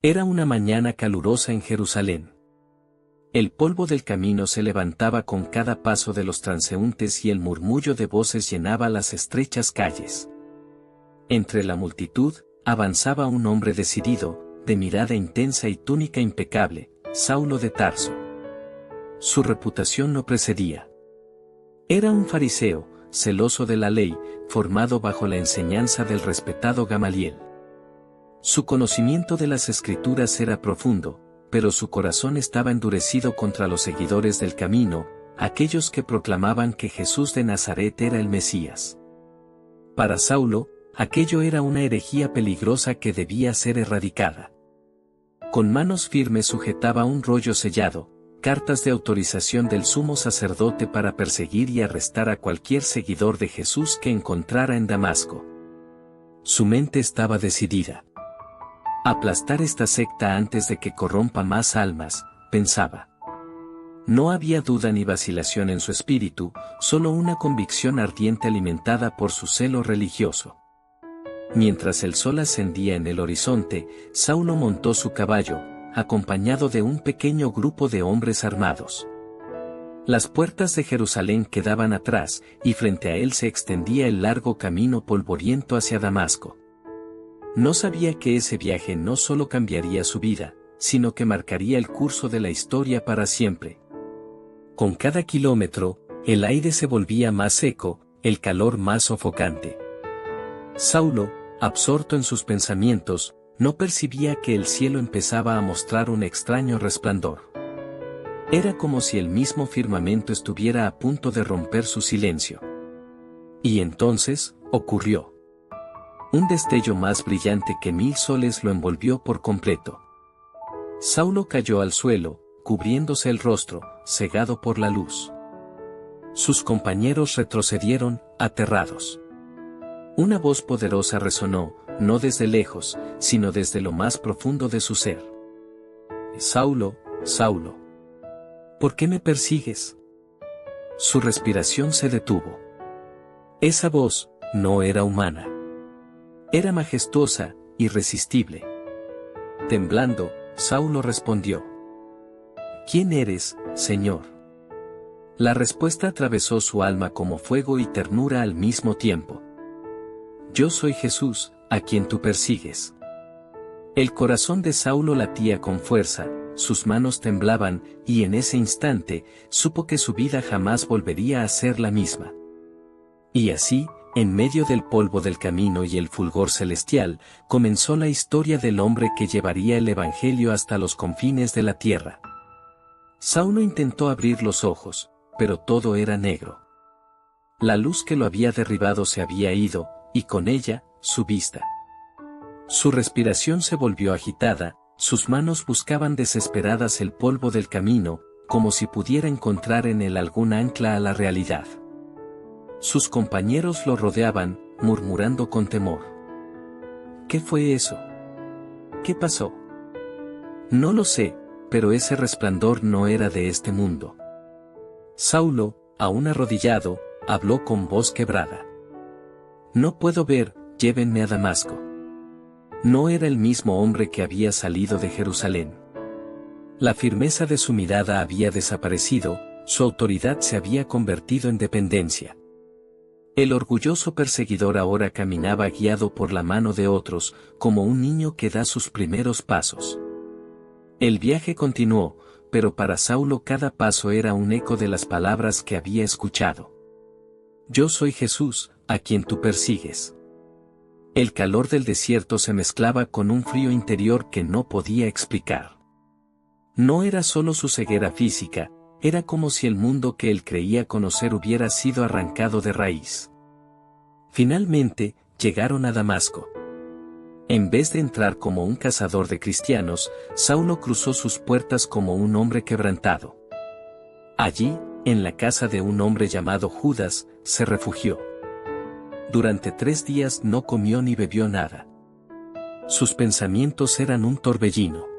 Era una mañana calurosa en Jerusalén. El polvo del camino se levantaba con cada paso de los transeúntes y el murmullo de voces llenaba las estrechas calles. Entre la multitud, avanzaba un hombre decidido, de mirada intensa y túnica impecable, Saulo de Tarso. Su reputación lo precedía. Era un fariseo, celoso de la ley, formado bajo la enseñanza del respetado Gamaliel. Su conocimiento de las Escrituras era profundo, pero su corazón estaba endurecido contra los seguidores del camino, aquellos que proclamaban que Jesús de Nazaret era el Mesías. Para Saulo, aquello era una herejía peligrosa que debía ser erradicada. Con manos firmes sujetaba un rollo sellado, cartas de autorización del sumo sacerdote para perseguir y arrestar a cualquier seguidor de Jesús que encontrara en Damasco. Su mente estaba decidida. Aplastar esta secta antes de que corrompa más almas, pensaba. No había duda ni vacilación en su espíritu, solo una convicción ardiente alimentada por su celo religioso. Mientras el sol ascendía en el horizonte, Saulo montó su caballo, acompañado de un pequeño grupo de hombres armados. Las puertas de Jerusalén quedaban atrás, y frente a él se extendía el largo camino polvoriento hacia Damasco. No sabía que ese viaje no solo cambiaría su vida, sino que marcaría el curso de la historia para siempre. Con cada kilómetro, el aire se volvía más seco, el calor más sofocante. Saulo, absorto en sus pensamientos, no percibía que el cielo empezaba a mostrar un extraño resplandor. Era como si el mismo firmamento estuviera a punto de romper su silencio. Y entonces, ocurrió. Un destello más brillante que 1000 soles lo envolvió por completo. Saulo cayó al suelo, cubriéndose el rostro, cegado por la luz. Sus compañeros retrocedieron, aterrados. Una voz poderosa resonó, no desde lejos, sino desde lo más profundo de su ser. Saulo, Saulo. ¿Por qué me persigues? Su respiración se detuvo. Esa voz, no era humana. Era majestuosa, irresistible. Temblando, Saulo respondió. ¿Quién eres, Señor? La respuesta atravesó su alma como fuego y ternura al mismo tiempo. Yo soy Jesús, a quien tú persigues. El corazón de Saulo latía con fuerza, sus manos temblaban, y en ese instante, supo que su vida jamás volvería a ser la misma. Y así, en medio del polvo del camino y el fulgor celestial, comenzó la historia del hombre que llevaría el Evangelio hasta los confines de la tierra. Saulo intentó abrir los ojos, pero todo era negro. La luz que lo había derribado se había ido, y con ella, su vista. Su respiración se volvió agitada, sus manos buscaban desesperadas el polvo del camino, como si pudiera encontrar en él algún ancla a la realidad. Sus compañeros lo rodeaban, murmurando con temor. ¿Qué fue eso? ¿Qué pasó? No lo sé, pero ese resplandor no era de este mundo. Saulo, aún arrodillado, habló con voz quebrada. No puedo ver, llévenme a Damasco. No era el mismo hombre que había salido de Jerusalén. La firmeza de su mirada había desaparecido, su autoridad se había convertido en dependencia. El orgulloso perseguidor ahora caminaba guiado por la mano de otros, como un niño que da sus primeros pasos. El viaje continuó, pero para Saulo cada paso era un eco de las palabras que había escuchado. Yo soy Jesús, a quien tú persigues. El calor del desierto se mezclaba con un frío interior que no podía explicar. No era solo su ceguera física, era como si el mundo que él creía conocer hubiera sido arrancado de raíz. Finalmente, llegaron a Damasco. En vez de entrar como un cazador de cristianos, Saulo cruzó sus puertas como un hombre quebrantado. Allí, en la casa de un hombre llamado Judas, se refugió. Durante 3 días no comió ni bebió nada. Sus pensamientos eran un torbellino.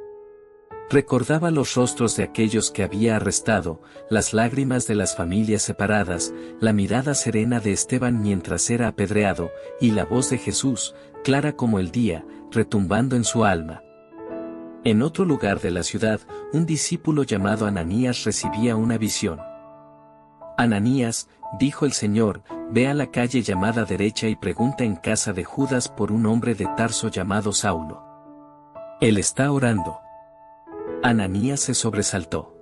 Recordaba los rostros de aquellos que había arrestado, las lágrimas de las familias separadas, la mirada serena de Esteban mientras era apedreado, y la voz de Jesús, clara como el día, retumbando en su alma. En otro lugar de la ciudad, un discípulo llamado Ananías recibía una visión. Ananías, dijo el Señor, ve a la calle llamada derecha y pregunta en casa de Judas por un hombre de Tarso llamado Saulo. Él está orando. Ananías se sobresaltó.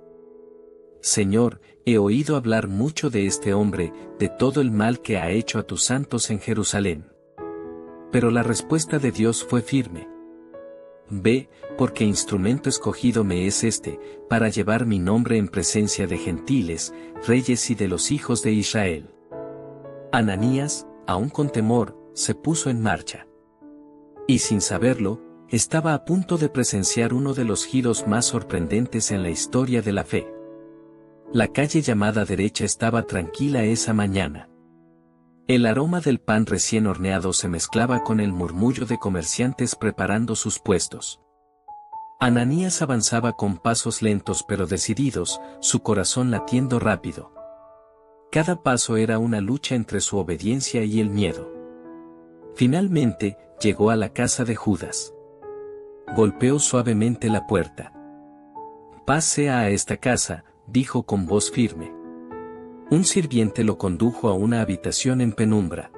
Señor, he oído hablar mucho de este hombre, de todo el mal que ha hecho a tus santos en Jerusalén. Pero la respuesta de Dios fue firme. Ve, porque instrumento escogido me es este, para llevar mi nombre en presencia de gentiles, reyes y de los hijos de Israel. Ananías, aún con temor, se puso en marcha. Y sin saberlo, estaba a punto de presenciar uno de los giros más sorprendentes en la historia de la fe. La calle llamada derecha estaba tranquila esa mañana. El aroma del pan recién horneado se mezclaba con el murmullo de comerciantes preparando sus puestos. Ananías avanzaba con pasos lentos pero decididos, su corazón latiendo rápido. Cada paso era una lucha entre su obediencia y el miedo. Finalmente, llegó a la casa de Judas. Golpeó suavemente la puerta. Paz sea a esta casa, dijo con voz firme. Un sirviente lo condujo a una habitación en penumbra.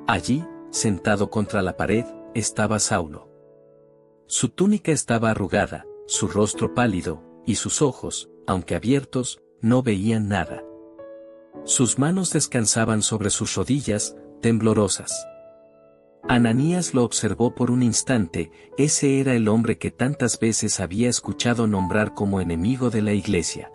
Allí, sentado contra la pared, estaba Saulo. Su túnica estaba arrugada, su rostro pálido, y sus ojos, aunque abiertos, no veían nada. Sus manos descansaban sobre sus rodillas, temblorosas. Ananías lo observó por un instante, ese era el hombre que tantas veces había escuchado nombrar como enemigo de la iglesia.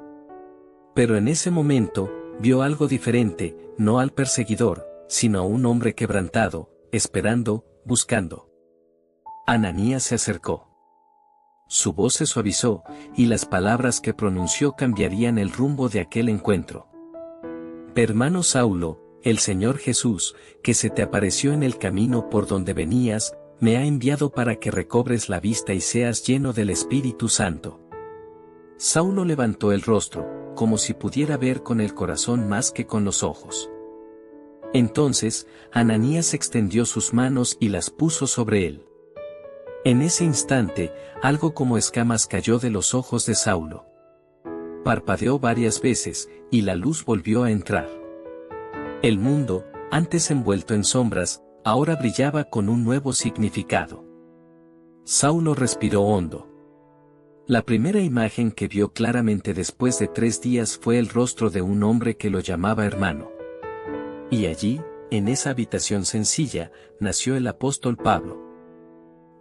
Pero en ese momento, vio algo diferente, no al perseguidor, sino a un hombre quebrantado, esperando, buscando. Ananías se acercó. Su voz se suavizó, y las palabras que pronunció cambiarían el rumbo de aquel encuentro. Hermano Saulo, el Señor Jesús, que se te apareció en el camino por donde venías, me ha enviado para que recobres la vista y seas lleno del Espíritu Santo. Saulo levantó el rostro, como si pudiera ver con el corazón más que con los ojos. Entonces, Ananías extendió sus manos y las puso sobre él. En ese instante, algo como escamas cayó de los ojos de Saulo. Parpadeó varias veces, y la luz volvió a entrar. El mundo, antes envuelto en sombras, ahora brillaba con un nuevo significado. Saulo respiró hondo. La primera imagen que vio claramente después de 3 días fue el rostro de un hombre que lo llamaba hermano. Y allí, en esa habitación sencilla, nació el apóstol Pablo.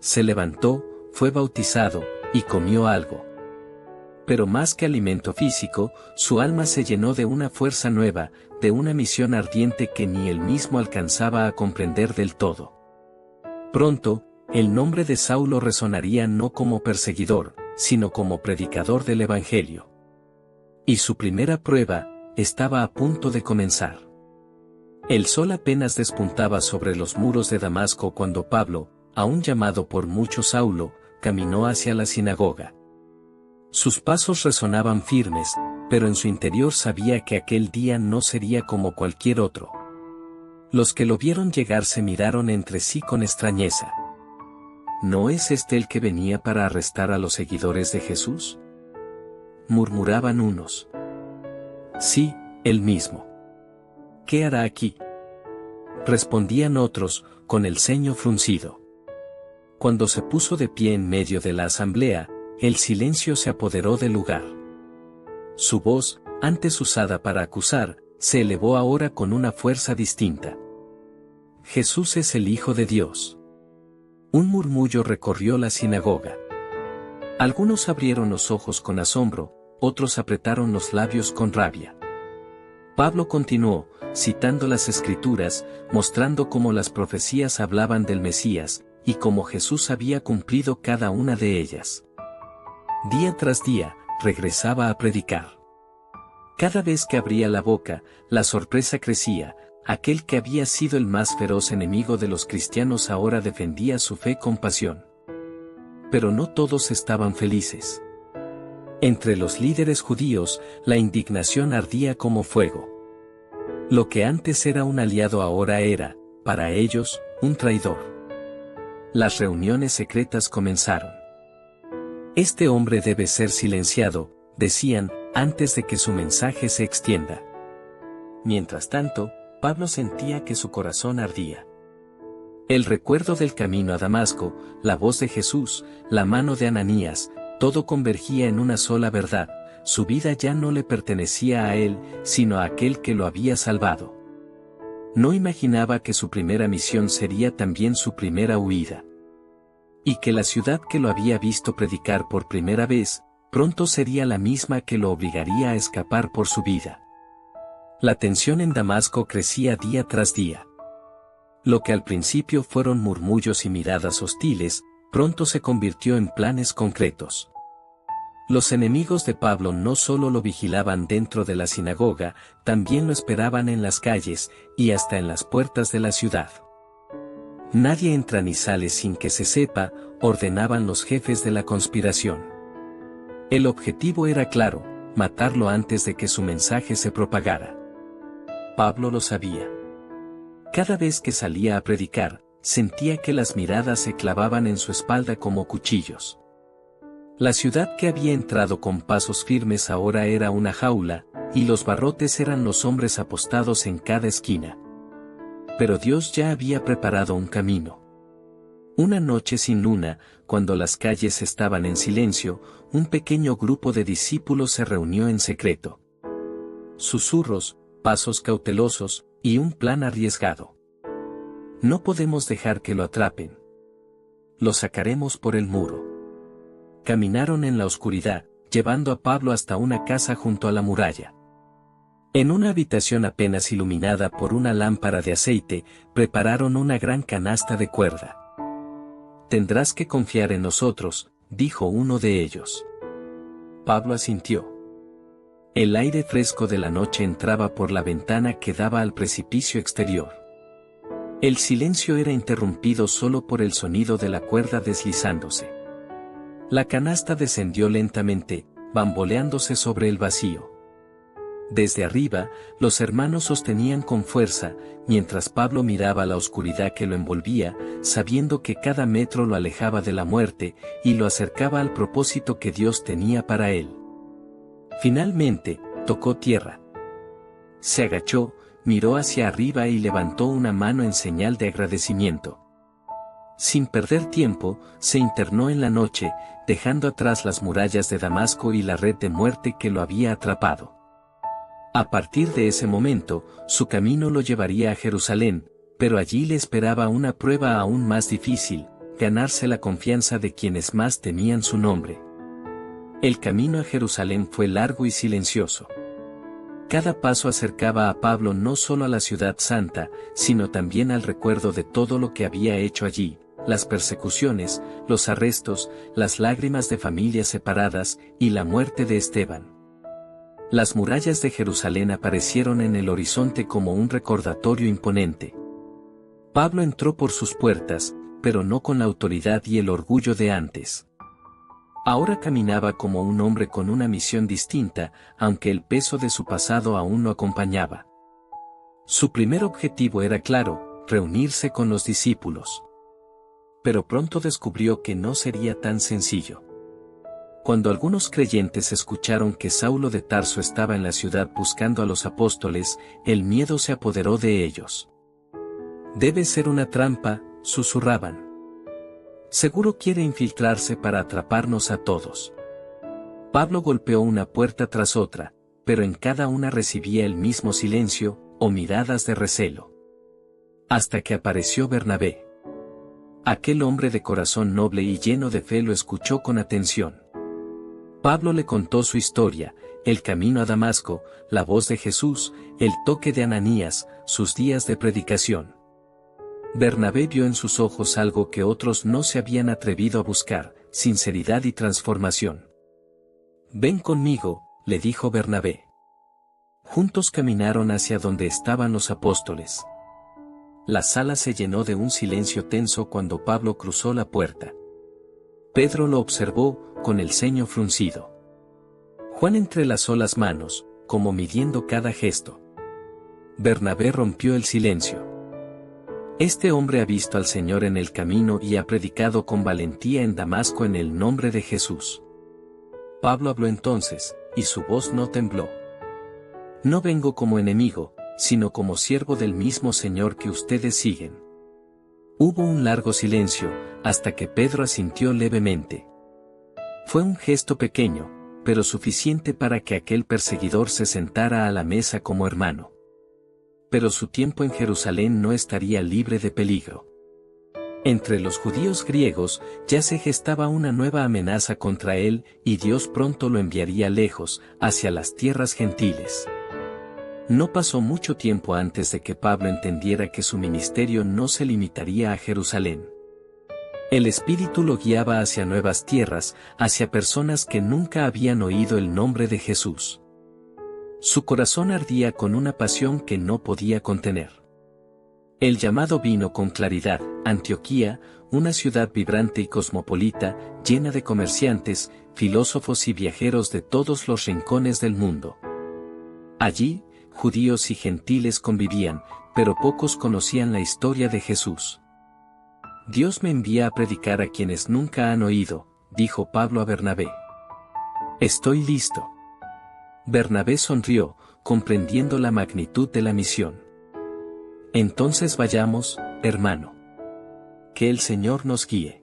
Se levantó, fue bautizado, y comió algo. Pero más que alimento físico, su alma se llenó de una fuerza nueva, de una misión ardiente que ni él mismo alcanzaba a comprender del todo. Pronto, el nombre de Saulo resonaría no como perseguidor, sino como predicador del Evangelio. Y su primera prueba, estaba a punto de comenzar. El sol apenas despuntaba sobre los muros de Damasco cuando Pablo, aún llamado por muchos Saulo, caminó hacia la sinagoga. Sus pasos resonaban firmes, pero en su interior sabía que aquel día no sería como cualquier otro. Los que lo vieron llegar se miraron entre sí con extrañeza. ¿No es este el que venía para arrestar a los seguidores de Jesús?, murmuraban unos. Sí, él mismo. ¿Qué hará aquí?, respondían otros, con el ceño fruncido. Cuando se puso de pie en medio de la asamblea, el silencio se apoderó del lugar. Su voz, antes usada para acusar, se elevó ahora con una fuerza distinta. Jesús es el Hijo de Dios. Un murmullo recorrió la sinagoga. Algunos abrieron los ojos con asombro, otros apretaron los labios con rabia. Pablo continuó, citando las Escrituras, mostrando cómo las profecías hablaban del Mesías, y cómo Jesús había cumplido cada una de ellas. Día tras día, regresaba a predicar. Cada vez que abría la boca, la sorpresa crecía. Aquel que había sido el más feroz enemigo de los cristianos ahora defendía su fe con pasión. Pero no todos estaban felices. Entre los líderes judíos, la indignación ardía como fuego. Lo que antes era un aliado ahora era, para ellos, un traidor. Las reuniones secretas comenzaron. Este hombre debe ser silenciado, decían, antes de que su mensaje se extienda. Mientras tanto, Pablo sentía que su corazón ardía. El recuerdo del camino a Damasco, la voz de Jesús, la mano de Ananías, todo convergía en una sola verdad: su vida ya no le pertenecía a él, sino a aquel que lo había salvado. No imaginaba que su primera misión sería también su primera huida. Y que la ciudad que lo había visto predicar por primera vez, pronto sería la misma que lo obligaría a escapar por su vida. La tensión en Damasco crecía día tras día. Lo que al principio fueron murmullos y miradas hostiles, pronto se convirtió en planes concretos. Los enemigos de Pablo no solo lo vigilaban dentro de la sinagoga, también lo esperaban en las calles, y hasta en las puertas de la ciudad. Nadie entra ni sale sin que se sepa, ordenaban los jefes de la conspiración. El objetivo era claro: matarlo antes de que su mensaje se propagara. Pablo lo sabía. Cada vez que salía a predicar, sentía que las miradas se clavaban en su espalda como cuchillos. La ciudad que había entrado con pasos firmes ahora era una jaula, y los barrotes eran los hombres apostados en cada esquina. Pero Dios ya había preparado un camino. Una noche sin luna, cuando las calles estaban en silencio, un pequeño grupo de discípulos se reunió en secreto. Susurros, pasos cautelosos, y un plan arriesgado. No podemos dejar que lo atrapen. Lo sacaremos por el muro. Caminaron en la oscuridad, llevando a Pablo hasta una casa junto a la muralla. En una habitación apenas iluminada por una lámpara de aceite, prepararon una gran canasta de cuerda. «Tendrás que confiar en nosotros», dijo uno de ellos. Pablo asintió. El aire fresco de la noche entraba por la ventana que daba al precipicio exterior. El silencio era interrumpido solo por el sonido de la cuerda deslizándose. La canasta descendió lentamente, bamboleándose sobre el vacío. Desde arriba, los hermanos sostenían con fuerza, mientras Pablo miraba la oscuridad que lo envolvía, sabiendo que cada metro lo alejaba de la muerte, y lo acercaba al propósito que Dios tenía para él. Finalmente, tocó tierra. Se agachó, miró hacia arriba y levantó una mano en señal de agradecimiento. Sin perder tiempo, se internó en la noche, dejando atrás las murallas de Damasco y la red de muerte que lo había atrapado. A partir de ese momento, su camino lo llevaría a Jerusalén, pero allí le esperaba una prueba aún más difícil: ganarse la confianza de quienes más temían su nombre. El camino a Jerusalén fue largo y silencioso. Cada paso acercaba a Pablo no solo a la ciudad santa, sino también al recuerdo de todo lo que había hecho allí: las persecuciones, los arrestos, las lágrimas de familias separadas, y la muerte de Esteban. Las murallas de Jerusalén aparecieron en el horizonte como un recordatorio imponente. Pablo entró por sus puertas, pero no con la autoridad y el orgullo de antes. Ahora caminaba como un hombre con una misión distinta, aunque el peso de su pasado aún lo acompañaba. Su primer objetivo era claro: reunirse con los discípulos. Pero pronto descubrió que no sería tan sencillo. Cuando algunos creyentes escucharon que Saulo de Tarso estaba en la ciudad buscando a los apóstoles, el miedo se apoderó de ellos. «Debe ser una trampa», susurraban. «Seguro quiere infiltrarse para atraparnos a todos». Pablo golpeó una puerta tras otra, pero en cada una recibía el mismo silencio, o miradas de recelo. Hasta que apareció Bernabé. Aquel hombre de corazón noble y lleno de fe lo escuchó con atención. Pablo le contó su historia: el camino a Damasco, la voz de Jesús, el toque de Ananías, sus días de predicación. Bernabé vio en sus ojos algo que otros no se habían atrevido a buscar: sinceridad y transformación. «Ven conmigo», le dijo Bernabé. Juntos caminaron hacia donde estaban los apóstoles. La sala se llenó de un silencio tenso cuando Pablo cruzó la puerta. Pedro lo observó, con el ceño fruncido. Juan entrelazó las manos, como midiendo cada gesto. Bernabé rompió el silencio. Este hombre ha visto al Señor en el camino y ha predicado con valentía en Damasco en el nombre de Jesús. Pablo habló entonces, y su voz no tembló. No vengo como enemigo, sino como siervo del mismo Señor que ustedes siguen. Hubo un largo silencio, hasta que Pedro asintió levemente. Fue un gesto pequeño, pero suficiente para que aquel perseguidor se sentara a la mesa como hermano. Pero su tiempo en Jerusalén no estaría libre de peligro. Entre los judíos griegos ya se gestaba una nueva amenaza contra él y Dios pronto lo enviaría lejos, hacia las tierras gentiles. No pasó mucho tiempo antes de que Pablo entendiera que su ministerio no se limitaría a Jerusalén. El Espíritu lo guiaba hacia nuevas tierras, hacia personas que nunca habían oído el nombre de Jesús. Su corazón ardía con una pasión que no podía contener. El llamado vino con claridad. Antioquía, una ciudad vibrante y cosmopolita, llena de comerciantes, filósofos y viajeros de todos los rincones del mundo. Allí, judíos y gentiles convivían, pero pocos conocían la historia de Jesús. Dios me envía a predicar a quienes nunca han oído, dijo Pablo a Bernabé. Estoy listo. Bernabé sonrió, comprendiendo la magnitud de la misión. Entonces vayamos, hermano. Que el Señor nos guíe.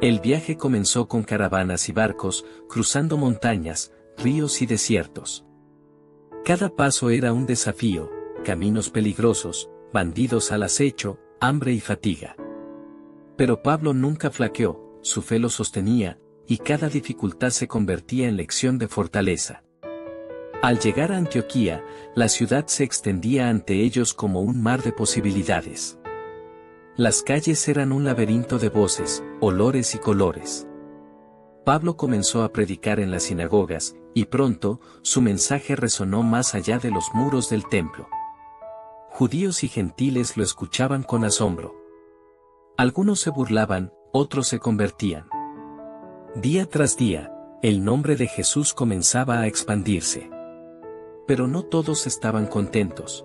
El viaje comenzó con caravanas y barcos, cruzando montañas, ríos y desiertos. Cada paso era un desafío, caminos peligrosos, bandidos al acecho, hambre y fatiga. Pero Pablo nunca flaqueó, su fe lo sostenía, y cada dificultad se convertía en lección de fortaleza. Al llegar a Antioquía, la ciudad se extendía ante ellos como un mar de posibilidades. Las calles eran un laberinto de voces, olores y colores. Pablo comenzó a predicar en las sinagogas, y pronto, su mensaje resonó más allá de los muros del templo. Judíos y gentiles lo escuchaban con asombro. Algunos se burlaban, otros se convertían. Día tras día, el nombre de Jesús comenzaba a expandirse. Pero no todos estaban contentos.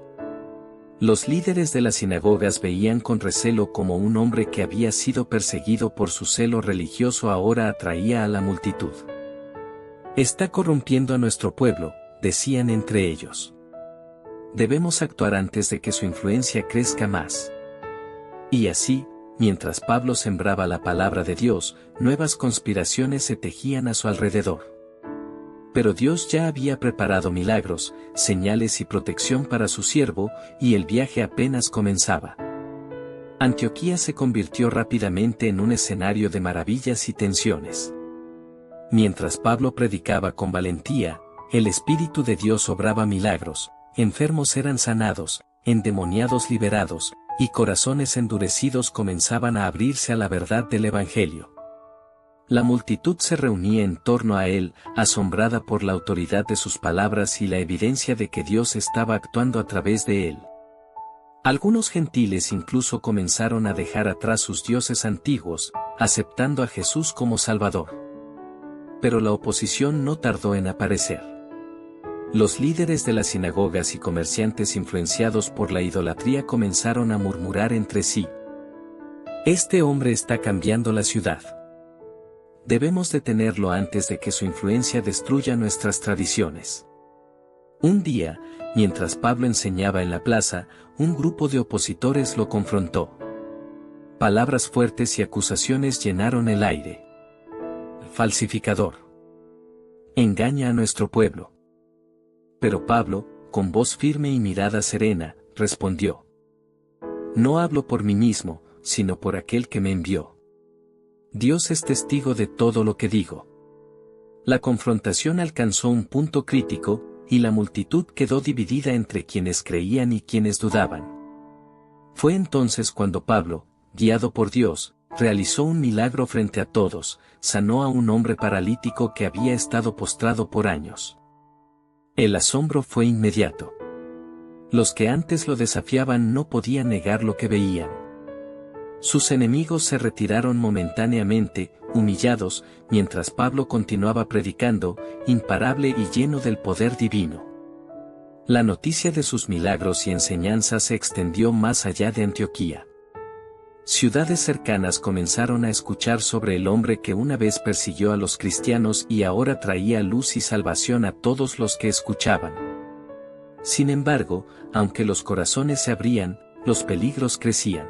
Los líderes de las sinagogas veían con recelo cómo un hombre que había sido perseguido por su celo religioso ahora atraía a la multitud. Está corrompiendo a nuestro pueblo, decían entre ellos. Debemos actuar antes de que su influencia crezca más. Y así, mientras Pablo sembraba la palabra de Dios, nuevas conspiraciones se tejían a su alrededor. Pero Dios ya había preparado milagros, señales y protección para su siervo, y el viaje apenas comenzaba. Antioquía se convirtió rápidamente en un escenario de maravillas y tensiones. Mientras Pablo predicaba con valentía, el Espíritu de Dios obraba milagros, enfermos eran sanados, endemoniados liberados, y corazones endurecidos comenzaban a abrirse a la verdad del Evangelio. La multitud se reunía en torno a él, asombrada por la autoridad de sus palabras y la evidencia de que Dios estaba actuando a través de él. Algunos gentiles incluso comenzaron a dejar atrás sus dioses antiguos, aceptando a Jesús como Salvador. Pero la oposición no tardó en aparecer. Los líderes de las sinagogas y comerciantes influenciados por la idolatría comenzaron a murmurar entre sí. Este hombre está cambiando la ciudad. Debemos detenerlo antes de que su influencia destruya nuestras tradiciones. Un día, mientras Pablo enseñaba en la plaza, un grupo de opositores lo confrontó. Palabras fuertes y acusaciones llenaron el aire. Falsificador. Engaña a nuestro pueblo. Pero Pablo, con voz firme y mirada serena, respondió. No hablo por mí mismo, sino por aquel que me envió. Dios es testigo de todo lo que digo. La confrontación alcanzó un punto crítico, y la multitud quedó dividida entre quienes creían y quienes dudaban. Fue entonces cuando Pablo, guiado por Dios, realizó un milagro frente a todos, sanó a un hombre paralítico que había estado postrado por años. El asombro fue inmediato. Los que antes lo desafiaban no podían negar lo que veían. Sus enemigos se retiraron momentáneamente, humillados, mientras Pablo continuaba predicando, imparable y lleno del poder divino. La noticia de sus milagros y enseñanzas se extendió más allá de Antioquía. Ciudades cercanas comenzaron a escuchar sobre el hombre que una vez persiguió a los cristianos y ahora traía luz y salvación a todos los que escuchaban. Sin embargo, aunque los corazones se abrían, los peligros crecían.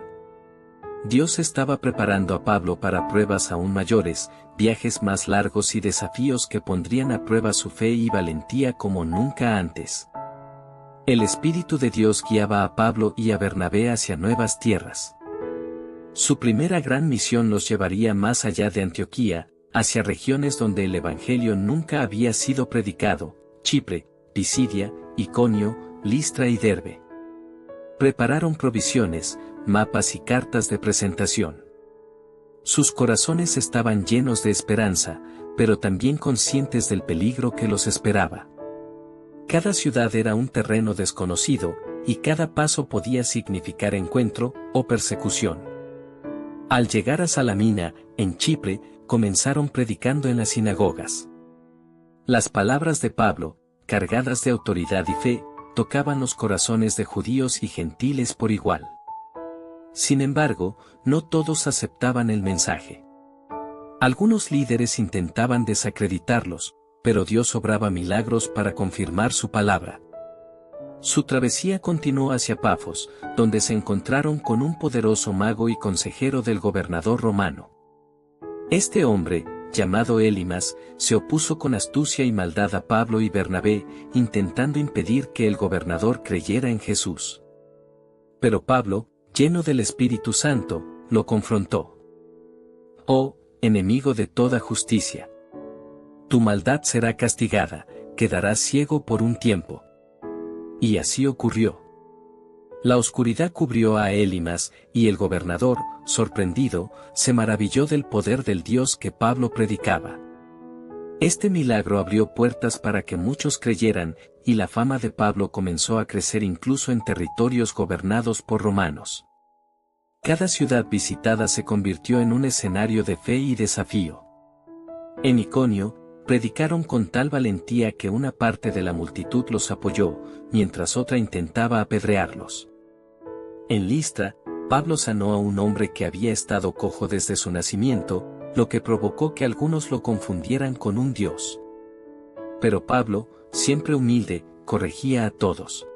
Dios estaba preparando a Pablo para pruebas aún mayores, viajes más largos y desafíos que pondrían a prueba su fe y valentía como nunca antes. El Espíritu de Dios guiaba a Pablo y a Bernabé hacia nuevas tierras. Su primera gran misión los llevaría más allá de Antioquía, hacia regiones donde el Evangelio nunca había sido predicado: Chipre, Pisidia, Iconio, Listra y Derbe. Prepararon provisiones, mapas y cartas de presentación. Sus corazones estaban llenos de esperanza, pero también conscientes del peligro que los esperaba. Cada ciudad era un terreno desconocido, y cada paso podía significar encuentro o persecución. Al llegar a Salamina, en Chipre, comenzaron predicando en las sinagogas. Las palabras de Pablo, cargadas de autoridad y fe, tocaban los corazones de judíos y gentiles por igual. Sin embargo, no todos aceptaban el mensaje. Algunos líderes intentaban desacreditarlos, pero Dios obraba milagros para confirmar su palabra. Su travesía continuó hacia Pafos, donde se encontraron con un poderoso mago y consejero del gobernador romano. Este hombre, llamado Elimas, se opuso con astucia y maldad a Pablo y Bernabé, intentando impedir que el gobernador creyera en Jesús. Pero Pablo, lleno del Espíritu Santo, lo confrontó. «Oh, enemigo de toda justicia! Tu maldad será castigada, quedarás ciego por un tiempo». Y así ocurrió. La oscuridad cubrió a Elimas, y el gobernador, sorprendido, se maravilló del poder del Dios que Pablo predicaba. Este milagro abrió puertas para que muchos creyeran, y la fama de Pablo comenzó a crecer incluso en territorios gobernados por romanos. Cada ciudad visitada se convirtió en un escenario de fe y desafío. En Iconio, predicaron con tal valentía que una parte de la multitud los apoyó, mientras otra intentaba apedrearlos. En Listra, Pablo sanó a un hombre que había estado cojo desde su nacimiento, lo que provocó que algunos lo confundieran con un dios. Pero Pablo, siempre humilde, corregía a todos.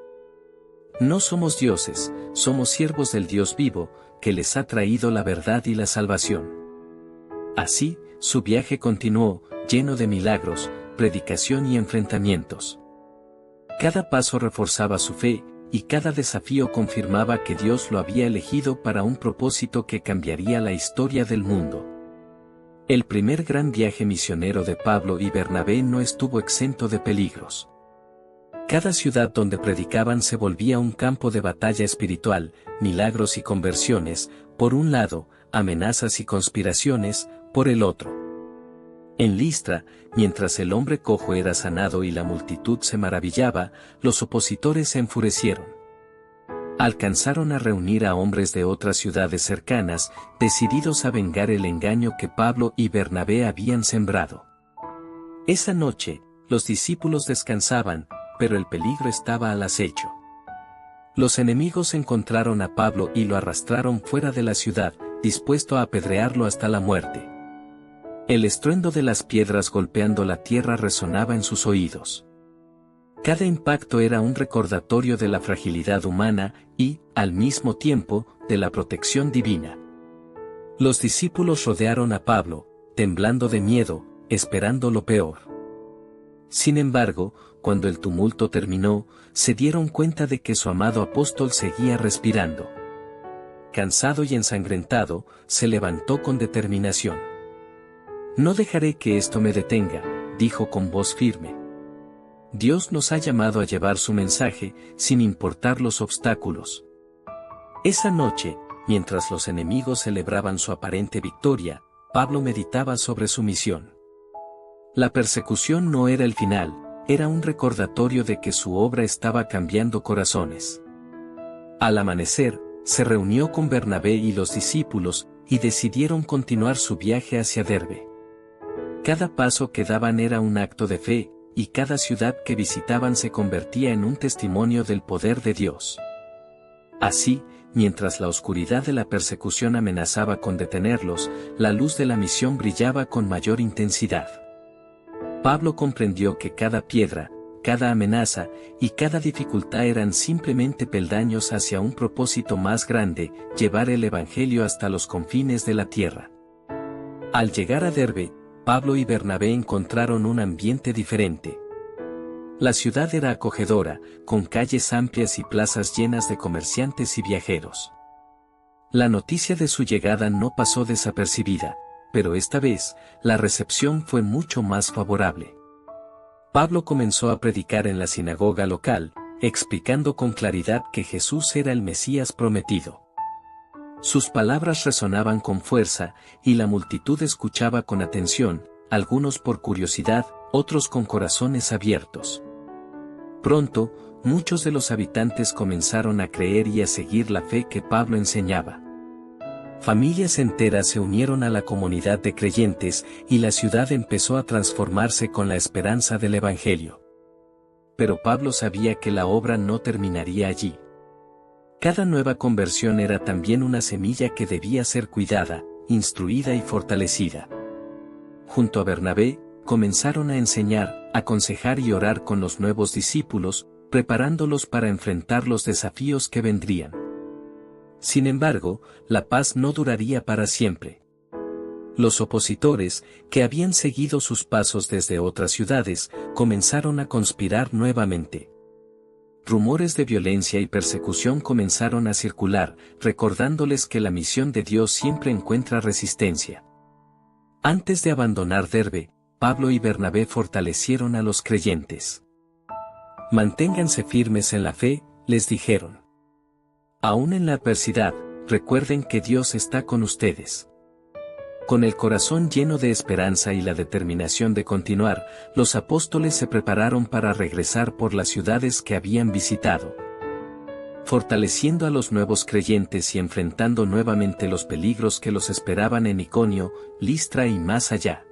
No somos dioses, somos siervos del Dios vivo, que les ha traído la verdad y la salvación. Así, su viaje continuó, lleno de milagros, predicación y enfrentamientos. Cada paso reforzaba su fe, y cada desafío confirmaba que Dios lo había elegido para un propósito que cambiaría la historia del mundo. El primer gran viaje misionero de Pablo y Bernabé no estuvo exento de peligros. Cada ciudad donde predicaban se volvía un campo de batalla espiritual, milagros y conversiones, por un lado, amenazas y conspiraciones, por el otro. En Listra, mientras el hombre cojo era sanado y la multitud se maravillaba, los opositores se enfurecieron. Alcanzaron a reunir a hombres de otras ciudades cercanas, decididos a vengar el engaño que Pablo y Bernabé habían sembrado. Esa noche, los discípulos descansaban, pero el peligro estaba al acecho. Los enemigos encontraron a Pablo y lo arrastraron fuera de la ciudad, dispuesto a apedrearlo hasta la muerte. El estruendo de las piedras golpeando la tierra resonaba en sus oídos. Cada impacto era un recordatorio de la fragilidad humana y, al mismo tiempo, de la protección divina. Los discípulos rodearon a Pablo, temblando de miedo, esperando lo peor. Sin embargo, cuando el tumulto terminó, se dieron cuenta de que su amado apóstol seguía respirando. Cansado y ensangrentado, se levantó con determinación. «No dejaré que esto me detenga», dijo con voz firme. Dios nos ha llamado a llevar su mensaje, sin importar los obstáculos. Esa noche, mientras los enemigos celebraban su aparente victoria, Pablo meditaba sobre su misión. La persecución no era el final, era un recordatorio de que su obra estaba cambiando corazones. Al amanecer, se reunió con Bernabé y los discípulos, y decidieron continuar su viaje hacia Derbe. Cada paso que daban era un acto de fe, y cada ciudad que visitaban se convertía en un testimonio del poder de Dios. Así, mientras la oscuridad de la persecución amenazaba con detenerlos, la luz de la misión brillaba con mayor intensidad. Pablo comprendió que cada piedra, cada amenaza y cada dificultad eran simplemente peldaños hacia un propósito más grande, llevar el Evangelio hasta los confines de la tierra. Al llegar a Derbe, Pablo y Bernabé encontraron un ambiente diferente. La ciudad era acogedora, con calles amplias y plazas llenas de comerciantes y viajeros. La noticia de su llegada no pasó desapercibida, pero esta vez, la recepción fue mucho más favorable. Pablo comenzó a predicar en la sinagoga local, explicando con claridad que Jesús era el Mesías prometido. Sus palabras resonaban con fuerza, y la multitud escuchaba con atención, algunos por curiosidad, otros con corazones abiertos. Pronto, muchos de los habitantes comenzaron a creer y a seguir la fe que Pablo enseñaba. Familias enteras se unieron a la comunidad de creyentes y la ciudad empezó a transformarse con la esperanza del Evangelio. Pero Pablo sabía que la obra no terminaría allí. Cada nueva conversión era también una semilla que debía ser cuidada, instruida y fortalecida. Junto a Bernabé, comenzaron a enseñar, aconsejar y orar con los nuevos discípulos, preparándolos para enfrentar los desafíos que vendrían. Sin embargo, la paz no duraría para siempre. Los opositores, que habían seguido sus pasos desde otras ciudades, comenzaron a conspirar nuevamente. Rumores de violencia y persecución comenzaron a circular, recordándoles que la misión de Dios siempre encuentra resistencia. Antes de abandonar Derbe, Pablo y Bernabé fortalecieron a los creyentes. Manténganse firmes en la fe, les dijeron. Aún en la adversidad, recuerden que Dios está con ustedes. Con el corazón lleno de esperanza y la determinación de continuar, los apóstoles se prepararon para regresar por las ciudades que habían visitado. Fortaleciendo a los nuevos creyentes y enfrentando nuevamente los peligros que los esperaban en Iconio, Listra y más allá.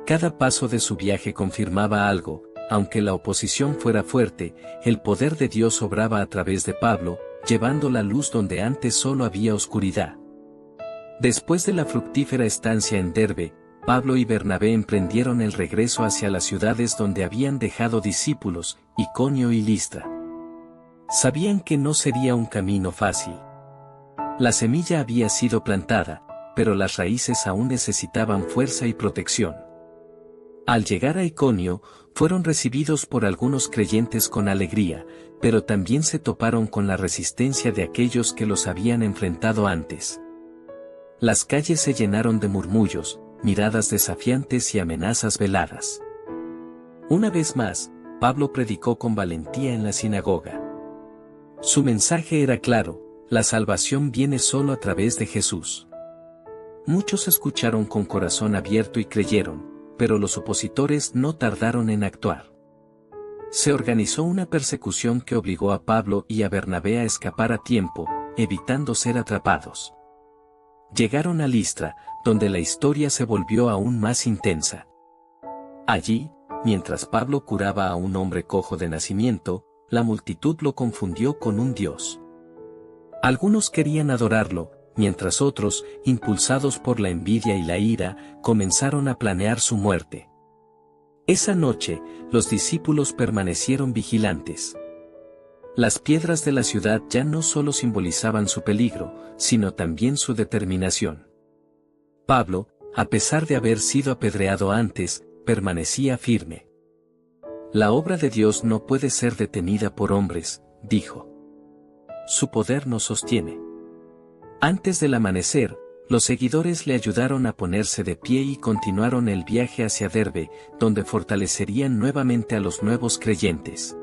Cada paso de su viaje confirmaba algo, aunque la oposición fuera fuerte, el poder de Dios obraba a través de Pablo, llevando la luz donde antes solo había oscuridad. Después de la fructífera estancia en Derbe, Pablo y Bernabé emprendieron el regreso hacia las ciudades donde habían dejado discípulos, Iconio y Listra. Sabían que no sería un camino fácil. La semilla había sido plantada, pero las raíces aún necesitaban fuerza y protección. Al llegar a Iconio, fueron recibidos por algunos creyentes con alegría, pero también se toparon con la resistencia de aquellos que los habían enfrentado antes. Las calles se llenaron de murmullos, miradas desafiantes y amenazas veladas. Una vez más, Pablo predicó con valentía en la sinagoga. Su mensaje era claro: la salvación viene solo a través de Jesús. Muchos escucharon con corazón abierto y creyeron, pero los opositores no tardaron en actuar. Se organizó una persecución que obligó a Pablo y a Bernabé a escapar a tiempo, evitando ser atrapados. Llegaron a Listra, donde la historia se volvió aún más intensa. Allí, mientras Pablo curaba a un hombre cojo de nacimiento, la multitud lo confundió con un dios. Algunos querían adorarlo, mientras otros, impulsados por la envidia y la ira, comenzaron a planear su muerte. Esa noche, los discípulos permanecieron vigilantes. Las piedras de la ciudad ya no solo simbolizaban su peligro, sino también su determinación. Pablo, a pesar de haber sido apedreado antes, permanecía firme. La obra de Dios no puede ser detenida por hombres, dijo. Su poder nos sostiene. Antes del amanecer, los seguidores le ayudaron a ponerse de pie y continuaron el viaje hacia Derbe, donde fortalecerían nuevamente a los nuevos creyentes.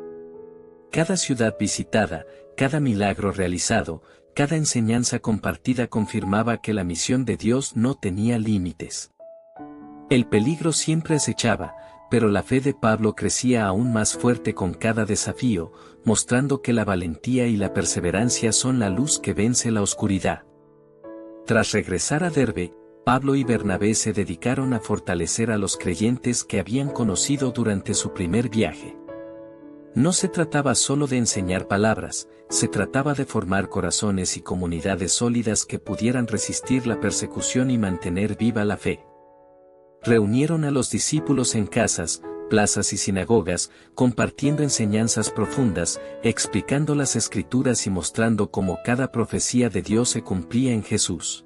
Cada ciudad visitada, cada milagro realizado, cada enseñanza compartida confirmaba que la misión de Dios no tenía límites. El peligro siempre acechaba, pero la fe de Pablo crecía aún más fuerte con cada desafío, mostrando que la valentía y la perseverancia son la luz que vence la oscuridad. Tras regresar a Derbe, Pablo y Bernabé se dedicaron a fortalecer a los creyentes que habían conocido durante su primer viaje. No se trataba solo de enseñar palabras, se trataba de formar corazones y comunidades sólidas que pudieran resistir la persecución y mantener viva la fe. Reunieron a los discípulos en casas, plazas y sinagogas, compartiendo enseñanzas profundas, explicando las Escrituras y mostrando cómo cada profecía de Dios se cumplía en Jesús.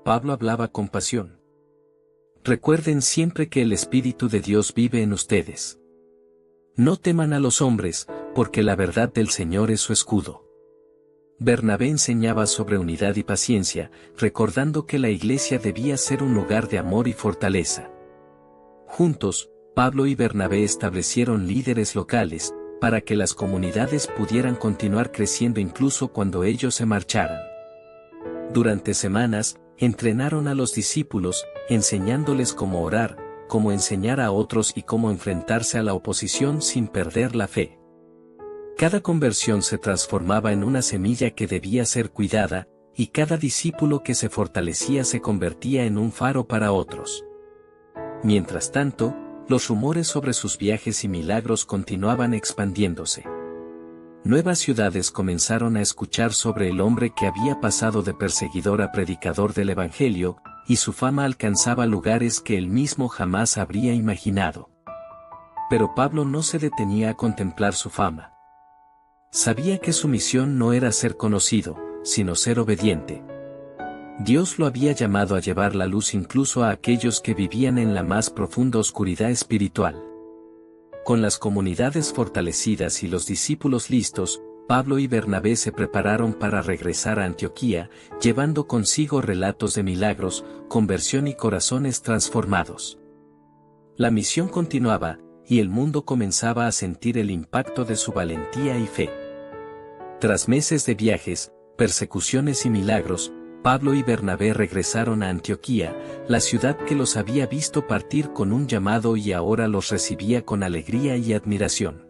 Pablo hablaba con pasión. Recuerden siempre que el Espíritu de Dios vive en ustedes. No teman a los hombres, porque la verdad del Señor es su escudo. Bernabé enseñaba sobre unidad y paciencia, recordando que la iglesia debía ser un lugar de amor y fortaleza. Juntos, Pablo y Bernabé establecieron líderes locales, para que las comunidades pudieran continuar creciendo incluso cuando ellos se marcharan. Durante semanas, entrenaron a los discípulos, enseñándoles cómo orar, cómo enseñar a otros y cómo enfrentarse a la oposición sin perder la fe. Cada conversión se transformaba en una semilla que debía ser cuidada, y cada discípulo que se fortalecía se convertía en un faro para otros. Mientras tanto, los rumores sobre sus viajes y milagros continuaban expandiéndose. Nuevas ciudades comenzaron a escuchar sobre el hombre que había pasado de perseguidor a predicador del Evangelio, y su fama alcanzaba lugares que él mismo jamás habría imaginado. Pero Pablo no se detenía a contemplar su fama. Sabía que su misión no era ser conocido, sino ser obediente. Dios lo había llamado a llevar la luz incluso a aquellos que vivían en la más profunda oscuridad espiritual. Con las comunidades fortalecidas y los discípulos listos, Pablo y Bernabé se prepararon para regresar a Antioquía, llevando consigo relatos de milagros, conversión y corazones transformados. La misión continuaba, y el mundo comenzaba a sentir el impacto de su valentía y fe. Tras meses de viajes, persecuciones y milagros, Pablo y Bernabé regresaron a Antioquía, la ciudad que los había visto partir con un llamado y ahora los recibía con alegría y admiración.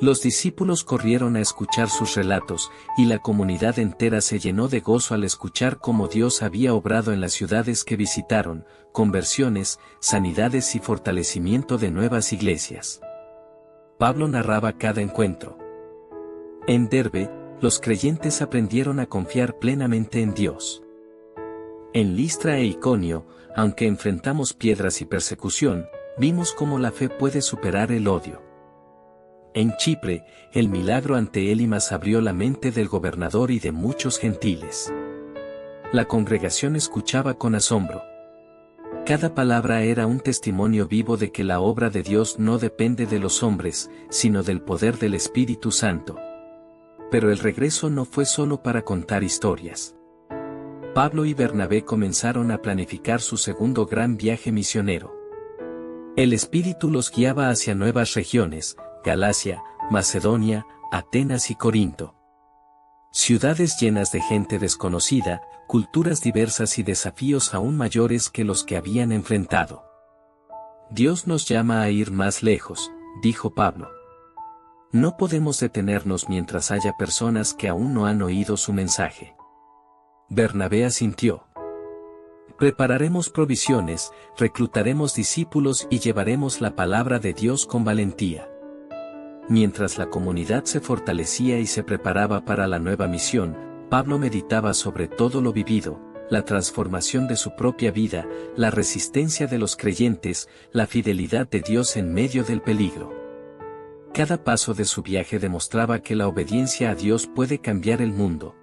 Los discípulos corrieron a escuchar sus relatos, y la comunidad entera se llenó de gozo al escuchar cómo Dios había obrado en las ciudades que visitaron, conversiones, sanidades y fortalecimiento de nuevas iglesias. Pablo narraba cada encuentro. En Derbe, los creyentes aprendieron a confiar plenamente en Dios. En Listra e Iconio, aunque enfrentamos piedras y persecución, vimos cómo la fe puede superar el odio. En Chipre, el milagro ante Elimas abrió la mente del gobernador y de muchos gentiles. La congregación escuchaba con asombro. Cada palabra era un testimonio vivo de que la obra de Dios no depende de los hombres, sino del poder del Espíritu Santo. Pero el regreso no fue solo para contar historias. Pablo y Bernabé comenzaron a planificar su segundo gran viaje misionero. El Espíritu los guiaba hacia nuevas regiones, Galacia, Macedonia, Atenas y Corinto. Ciudades llenas de gente desconocida, culturas diversas y desafíos aún mayores que los que habían enfrentado. Dios nos llama a ir más lejos, dijo Pablo. No podemos detenernos mientras haya personas que aún no han oído su mensaje. Bernabé asintió. Prepararemos provisiones, reclutaremos discípulos y llevaremos la palabra de Dios con valentía. Mientras la comunidad se fortalecía y se preparaba para la nueva misión, Pablo meditaba sobre todo lo vivido, la transformación de su propia vida, la resistencia de los creyentes, la fidelidad de Dios en medio del peligro. Cada paso de su viaje demostraba que la obediencia a Dios puede cambiar el mundo.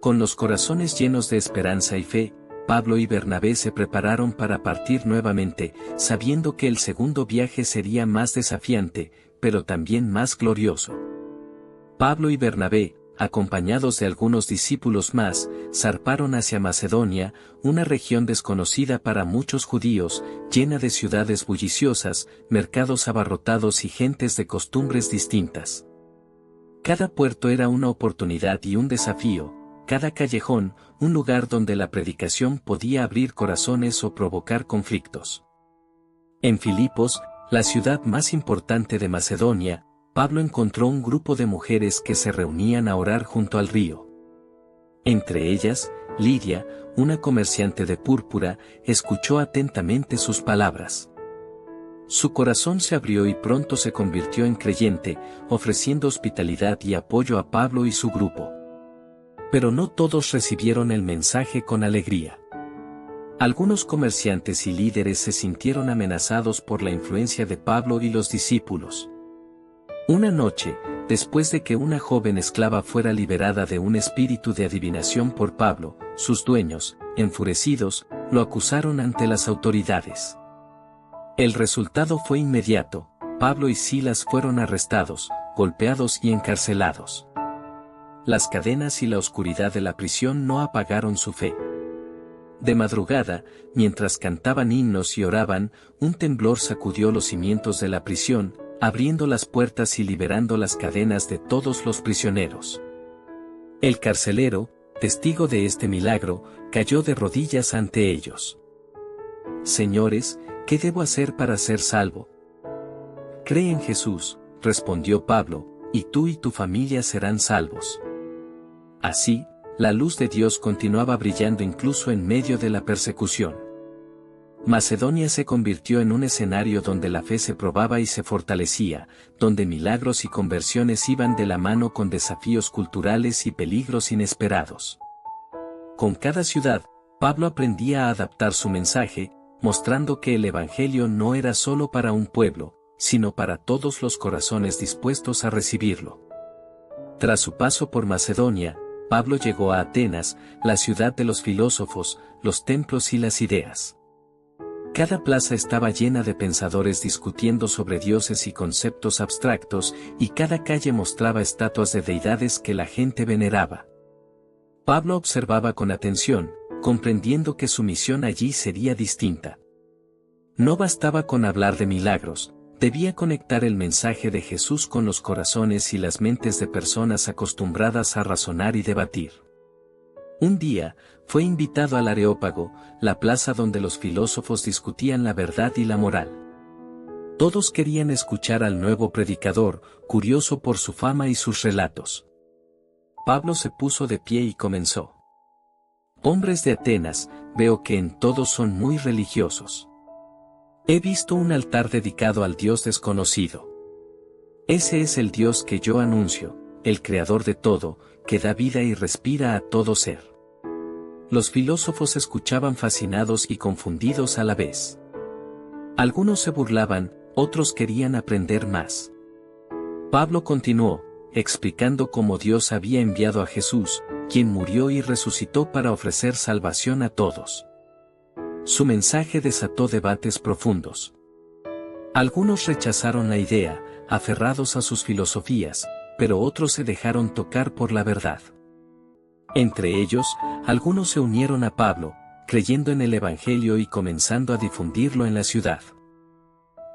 Con los corazones llenos de esperanza y fe, Pablo y Bernabé se prepararon para partir nuevamente, sabiendo que el segundo viaje sería más desafiante, pero también más glorioso. Pablo y Bernabé, acompañados de algunos discípulos más, zarparon hacia Macedonia, una región desconocida para muchos judíos, llena de ciudades bulliciosas, mercados abarrotados y gentes de costumbres distintas. Cada puerto era una oportunidad y un desafío, cada callejón, un lugar donde la predicación podía abrir corazones o provocar conflictos. En Filipos, la ciudad más importante de Macedonia, Pablo encontró un grupo de mujeres que se reunían a orar junto al río. Entre ellas, Lidia, una comerciante de púrpura, escuchó atentamente sus palabras. Su corazón se abrió y pronto se convirtió en creyente, ofreciendo hospitalidad y apoyo a Pablo y su grupo. Pero no todos recibieron el mensaje con alegría. Algunos comerciantes y líderes se sintieron amenazados por la influencia de Pablo y los discípulos. Una noche, después de que una joven esclava fuera liberada de un espíritu de adivinación por Pablo, sus dueños, enfurecidos, lo acusaron ante las autoridades. El resultado fue inmediato: Pablo y Silas fueron arrestados, golpeados y encarcelados. Las cadenas y la oscuridad de la prisión no apagaron su fe. De madrugada, mientras cantaban himnos y oraban, un temblor sacudió los cimientos de la prisión, abriendo las puertas y liberando las cadenas de todos los prisioneros. El carcelero, testigo de este milagro, cayó de rodillas ante ellos. «Señores, ¿qué debo hacer para ser salvo?» «Cree en Jesús», respondió Pablo, «y tú y tu familia serán salvos». Así, la luz de Dios continuaba brillando incluso en medio de la persecución. Macedonia se convirtió en un escenario donde la fe se probaba y se fortalecía, donde milagros y conversiones iban de la mano con desafíos culturales y peligros inesperados. Con cada ciudad, Pablo aprendía a adaptar su mensaje, mostrando que el Evangelio no era solo para un pueblo, sino para todos los corazones dispuestos a recibirlo. Tras su paso por Macedonia, Pablo llegó a Atenas, la ciudad de los filósofos, los templos y las ideas. Cada plaza estaba llena de pensadores discutiendo sobre dioses y conceptos abstractos, y cada calle mostraba estatuas de deidades que la gente veneraba. Pablo observaba con atención, comprendiendo que su misión allí sería distinta. No bastaba con hablar de milagros, debía conectar el mensaje de Jesús con los corazones y las mentes de personas acostumbradas a razonar y debatir. Un día, fue invitado al Areópago, la plaza donde los filósofos discutían la verdad y la moral. Todos querían escuchar al nuevo predicador, curioso por su fama y sus relatos. Pablo se puso de pie y comenzó. «Hombres de Atenas, veo que en todos son muy religiosos. He visto un altar dedicado al Dios desconocido. Ese es el Dios que yo anuncio, el creador de todo, que da vida y respira a todo ser». Los filósofos escuchaban fascinados y confundidos a la vez. Algunos se burlaban, otros querían aprender más. Pablo continuó, explicando cómo Dios había enviado a Jesús, quien murió y resucitó para ofrecer salvación a todos. Su mensaje desató debates profundos. Algunos rechazaron la idea, aferrados a sus filosofías, pero otros se dejaron tocar por la verdad. Entre ellos, algunos se unieron a Pablo, creyendo en el Evangelio y comenzando a difundirlo en la ciudad.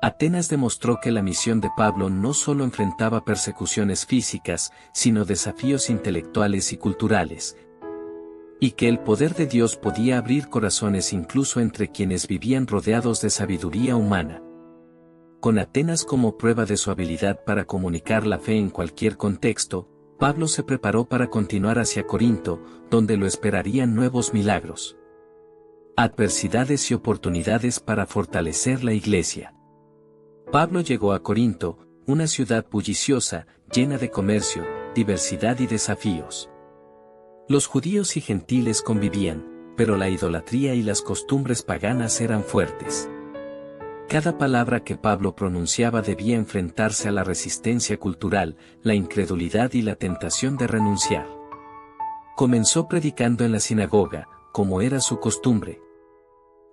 Atenas demostró que la misión de Pablo no solo enfrentaba persecuciones físicas, sino desafíos intelectuales y culturales, y que el poder de Dios podía abrir corazones incluso entre quienes vivían rodeados de sabiduría humana. Con Atenas como prueba de su habilidad para comunicar la fe en cualquier contexto, Pablo se preparó para continuar hacia Corinto, donde lo esperarían nuevos milagros. Adversidades y oportunidades para fortalecer la iglesia. Pablo llegó a Corinto, una ciudad bulliciosa, llena de comercio, diversidad y desafíos. Los judíos y gentiles convivían, pero la idolatría y las costumbres paganas eran fuertes. Cada palabra que Pablo pronunciaba debía enfrentarse a la resistencia cultural, la incredulidad y la tentación de renunciar. Comenzó predicando en la sinagoga, como era su costumbre.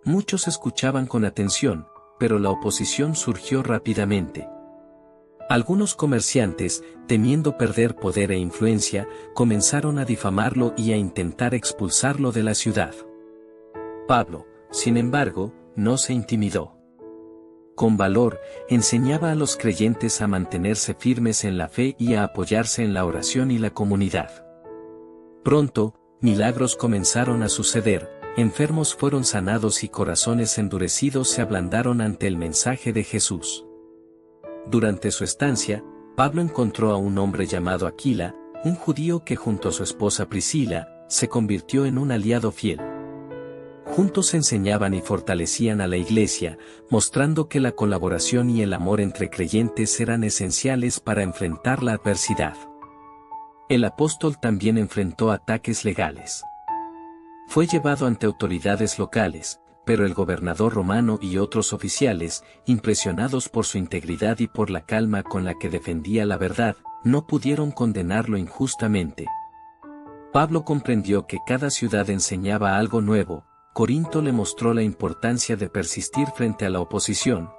Muchos escuchaban con atención, pero la oposición surgió rápidamente. Algunos comerciantes, temiendo perder poder e influencia, comenzaron a difamarlo y a intentar expulsarlo de la ciudad. Pablo, sin embargo, no se intimidó. Con valor, enseñaba a los creyentes a mantenerse firmes en la fe y a apoyarse en la oración y la comunidad. Pronto, milagros comenzaron a suceder, enfermos fueron sanados y corazones endurecidos se ablandaron ante el mensaje de Jesús. Durante su estancia, Pablo encontró a un hombre llamado Aquila, un judío que junto a su esposa Priscila, se convirtió en un aliado fiel. Juntos enseñaban y fortalecían a la Iglesia, mostrando que la colaboración y el amor entre creyentes eran esenciales para enfrentar la adversidad. El apóstol también enfrentó ataques legales. Fue llevado ante autoridades locales, pero el gobernador romano y otros oficiales, impresionados por su integridad y por la calma con la que defendía la verdad, no pudieron condenarlo injustamente. Pablo comprendió que cada ciudad enseñaba algo nuevo. Corinto le mostró la importancia de persistir frente a la oposición,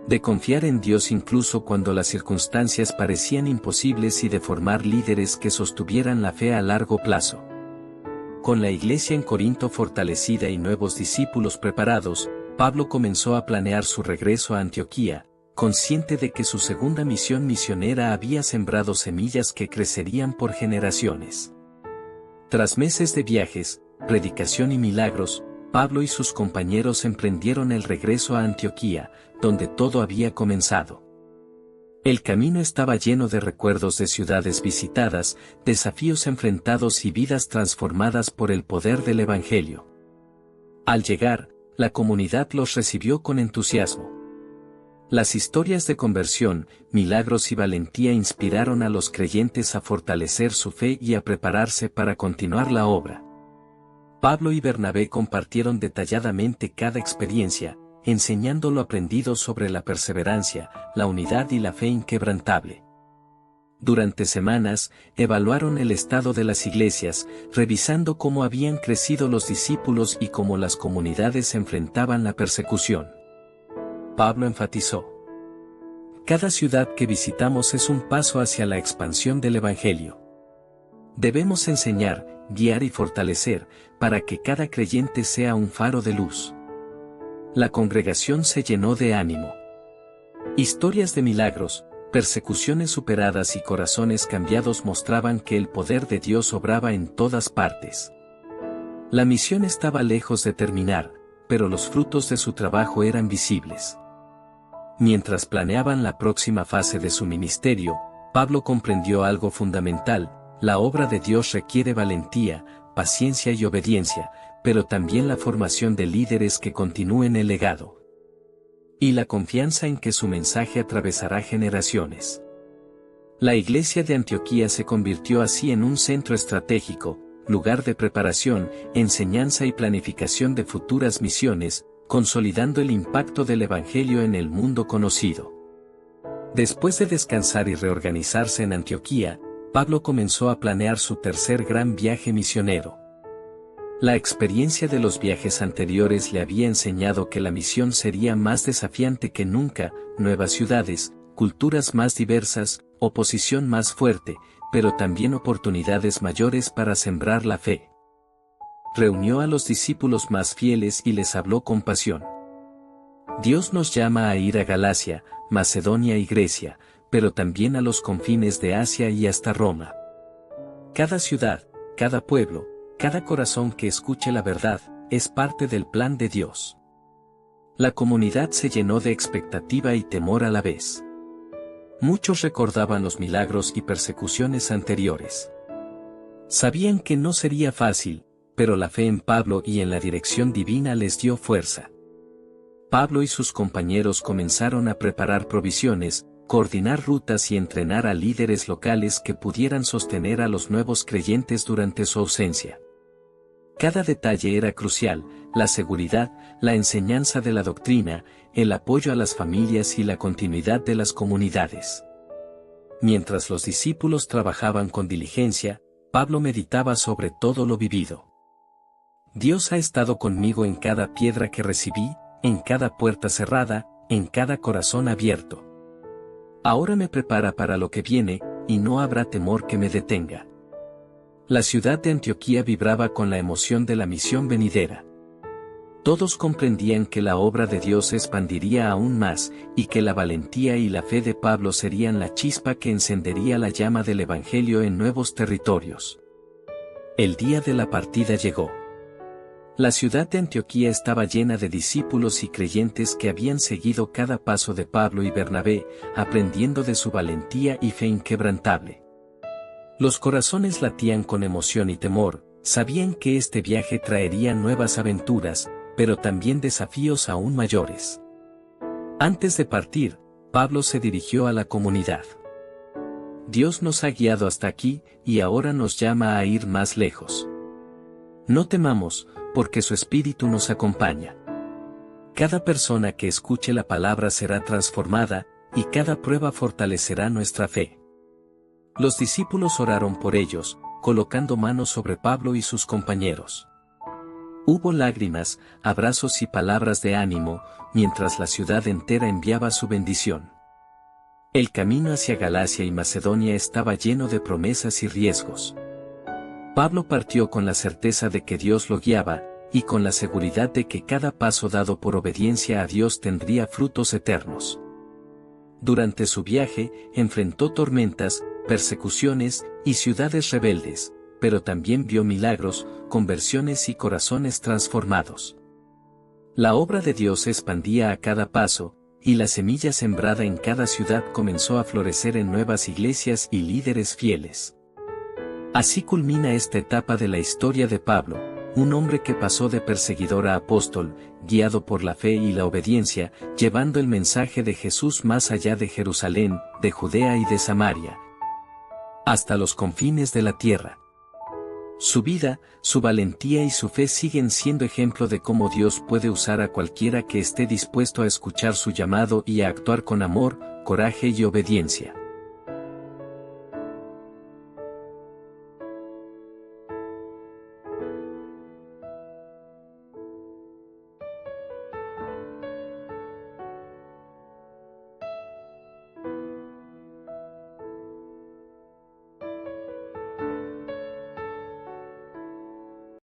de confiar en Dios incluso cuando las circunstancias parecían imposibles y de formar líderes que sostuvieran la fe a largo plazo. Con la iglesia en Corinto fortalecida y nuevos discípulos preparados, Pablo comenzó a planear su regreso a Antioquía, consciente de que su segunda misión misionera había sembrado semillas que crecerían por generaciones. Tras meses de viajes, predicación y milagros, Pablo y sus compañeros emprendieron el regreso a Antioquía, donde todo había comenzado. El camino estaba lleno de recuerdos de ciudades visitadas, desafíos enfrentados y vidas transformadas por el poder del Evangelio. Al llegar, la comunidad los recibió con entusiasmo. Las historias de conversión, milagros y valentía inspiraron a los creyentes a fortalecer su fe y a prepararse para continuar la obra. Pablo y Bernabé compartieron detalladamente cada experiencia, enseñando lo aprendido sobre la perseverancia, la unidad y la fe inquebrantable. Durante semanas, evaluaron el estado de las iglesias, revisando cómo habían crecido los discípulos y cómo las comunidades enfrentaban la persecución. Pablo enfatizó: cada ciudad que visitamos es un paso hacia la expansión del Evangelio. Debemos enseñar, guiar y fortalecer, para que cada creyente sea un faro de luz. La congregación se llenó de ánimo. Historias de milagros, persecuciones superadas y corazones cambiados mostraban que el poder de Dios obraba en todas partes. La misión estaba lejos de terminar, pero los frutos de su trabajo eran visibles. Mientras planeaban la próxima fase de su ministerio, Pablo comprendió algo fundamental: la obra de Dios requiere valentía, paciencia y obediencia, pero también la formación de líderes que continúen el legado. Y la confianza en que su mensaje atravesará generaciones. La iglesia de Antioquía se convirtió así en un centro estratégico, lugar de preparación, enseñanza y planificación de futuras misiones, consolidando el impacto del Evangelio en el mundo conocido. Después de descansar y reorganizarse en Antioquía, Pablo comenzó a planear su tercer gran viaje misionero. La experiencia de los viajes anteriores le había enseñado que la misión sería más desafiante que nunca: nuevas ciudades, culturas más diversas, oposición más fuerte, pero también oportunidades mayores para sembrar la fe. Reunió a los discípulos más fieles y les habló con pasión. Dios nos llama a ir a Galacia, Macedonia y Grecia, pero también a los confines de Asia y hasta Roma. Cada ciudad, cada pueblo, cada corazón que escuche la verdad, es parte del plan de Dios. La comunidad se llenó de expectativa y temor a la vez. Muchos recordaban los milagros y persecuciones anteriores. Sabían que no sería fácil, pero la fe en Pablo y en la dirección divina les dio fuerza. Pablo y sus compañeros comenzaron a preparar provisiones, coordinar rutas y entrenar a líderes locales que pudieran sostener a los nuevos creyentes durante su ausencia. Cada detalle era crucial: la seguridad, la enseñanza de la doctrina, el apoyo a las familias y la continuidad de las comunidades. Mientras los discípulos trabajaban con diligencia, Pablo meditaba sobre todo lo vivido. Dios ha estado conmigo en cada piedra que recibí, en cada puerta cerrada, en cada corazón abierto. Ahora me prepara para lo que viene, y no habrá temor que me detenga. La ciudad de Antioquía vibraba con la emoción de la misión venidera. Todos comprendían que la obra de Dios se expandiría aún más, y que la valentía y la fe de Pablo serían la chispa que encendería la llama del Evangelio en nuevos territorios. El día de la partida llegó. La ciudad de Antioquía estaba llena de discípulos y creyentes que habían seguido cada paso de Pablo y Bernabé, aprendiendo de su valentía y fe inquebrantable. Los corazones latían con emoción y temor, Sabían que este viaje traería nuevas aventuras, pero también desafíos aún mayores. Antes de partir, Pablo se dirigió a la comunidad. Dios nos ha guiado hasta aquí, y ahora nos llama a ir más lejos. No temamos, porque su Espíritu nos acompaña. Cada persona que escuche la palabra será transformada, y cada prueba fortalecerá nuestra fe. Los discípulos oraron por ellos, colocando manos sobre Pablo y sus compañeros. Hubo lágrimas, abrazos y palabras de ánimo, mientras la ciudad entera enviaba su bendición. El camino hacia Galacia y Macedonia estaba lleno de promesas y riesgos. Pablo partió con la certeza de que Dios lo guiaba, y con la seguridad de que cada paso dado por obediencia a Dios tendría frutos eternos. Durante su viaje, enfrentó tormentas, persecuciones y ciudades rebeldes, pero también vio milagros, conversiones y corazones transformados. La obra de Dios se expandía a cada paso, y la semilla sembrada en cada ciudad comenzó a florecer en nuevas iglesias y líderes fieles. Así culmina esta etapa de la historia de Pablo, un hombre que pasó de perseguidor a apóstol, guiado por la fe y la obediencia, llevando el mensaje de Jesús más allá de Jerusalén, de Judea y de Samaria, hasta los confines de la tierra. Su vida, su valentía y su fe siguen siendo ejemplo de cómo Dios puede usar a cualquiera que esté dispuesto a escuchar su llamado y a actuar con amor, coraje y obediencia.